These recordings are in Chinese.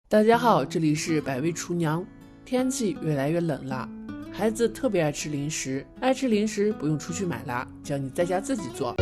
大家好，这里是百味厨娘。天气越来越冷了，孩子特别爱吃零食，爱吃零食不用出去买啦，教你在家自己做。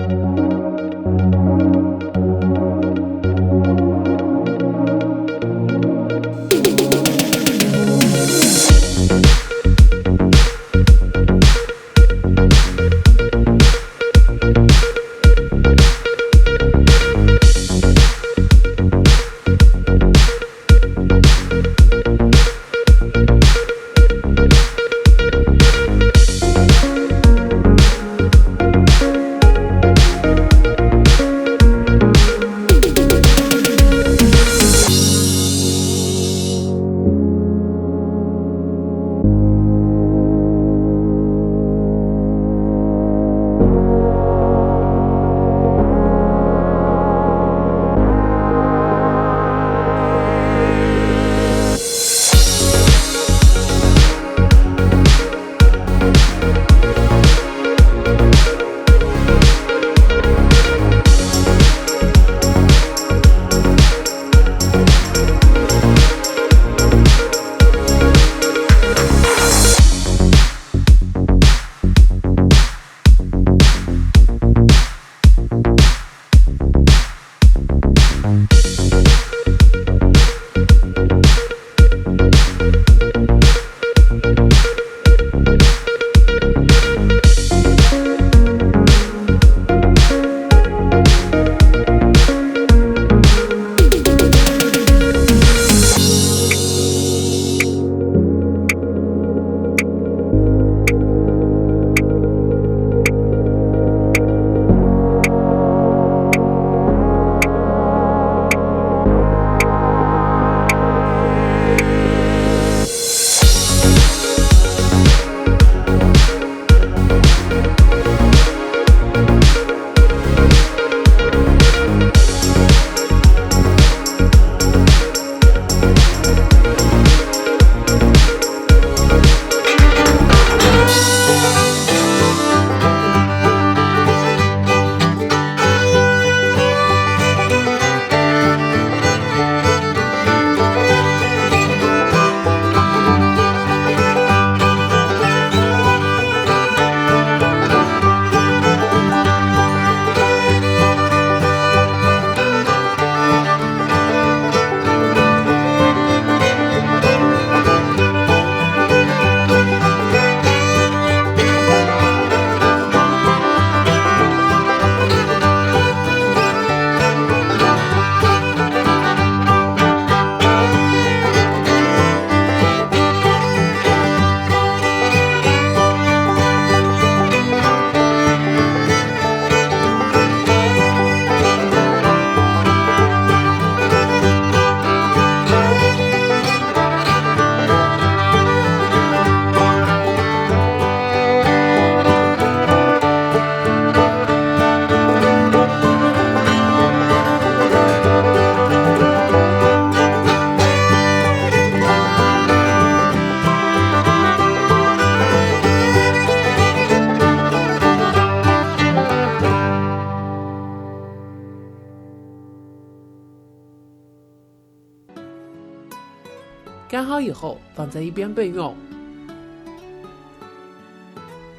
干好以后放在一边备用。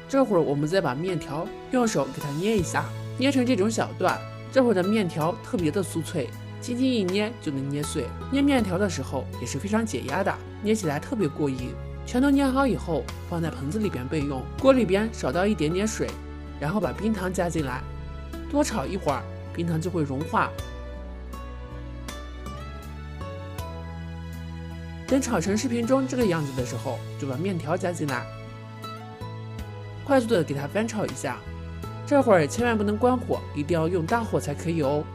这会儿我们再把面条用手给它捏一下，捏成这种小段。这会儿的面条特别的酥脆，轻轻一捏就能捏碎。捏面条的时候也是非常解压的，捏起来特别过瘾。全都捏好以后放在盆子里边备用。锅里边少倒一点点水，然后把冰糖加进来，多炒一会儿，冰糖就会融化。等炒成视频中这个样子的时候，就把面条加进来，快速的给它翻炒一下。这会儿千万不能关火，一定要用大火才可以哦。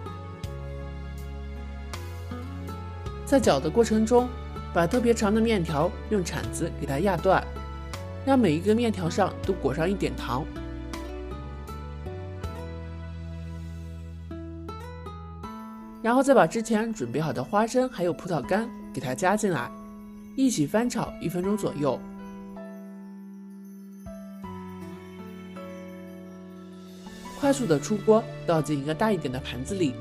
在搅的过程中，把特别长的面条用铲子给它压断，让每一个面条上都裹上一点糖。然后再把之前准备好的花生还有葡萄干给它加进来，一起翻炒1分钟左右。快速的出锅，倒进一个大一点的盘子里。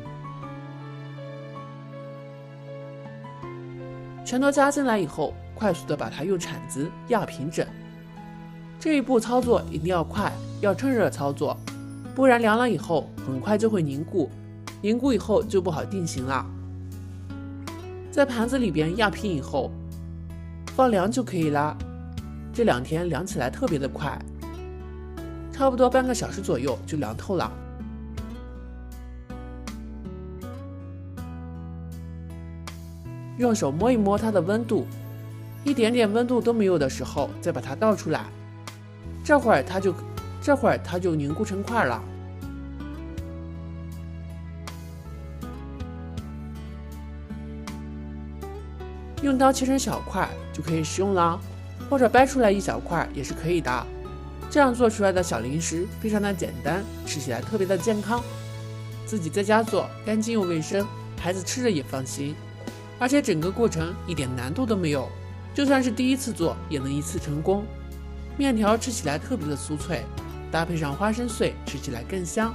全都加进来以后，快速的把它用铲子压平整。这一步操作一定要快，要趁热操作，不然凉了以后很快就会凝固，凝固以后就不好定型了。在盘子里边压平以后，放凉就可以啦。这2天凉起来特别的快，差不多半个小时左右就凉透了。用手摸一摸它的温度，一点点温度都没有的时候，再把它倒出来，这会儿它就凝固成块了。用刀切成小块就可以食用了，或者掰出来一小块也是可以的。这样做出来的小零食非常的简单，吃起来特别的健康，自己在家做干净又卫生，孩子吃着也放心。而且整个过程一点难度都没有，就算是第一次做也能一次成功。面条吃起来特别的酥脆，搭配上花生碎吃起来更香，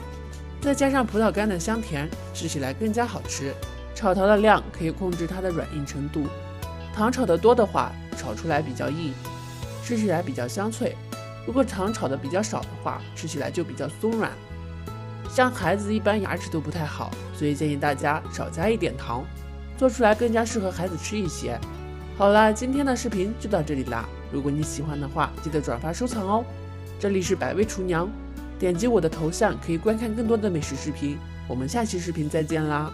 再加上葡萄干的香甜，吃起来更加好吃。炒糖的量可以控制它的软硬程度，糖炒得多的话，炒出来比较硬，吃起来比较香脆；如果糖炒的比较少的话，吃起来就比较松软。像孩子一般牙齿都不太好，所以建议大家少加一点糖，做出来更加适合孩子吃一些。好了，今天的视频就到这里啦。如果你喜欢的话，记得转发收藏哦。这里是百味厨娘，点击我的头像可以观看更多的美食视频。我们下期视频再见啦！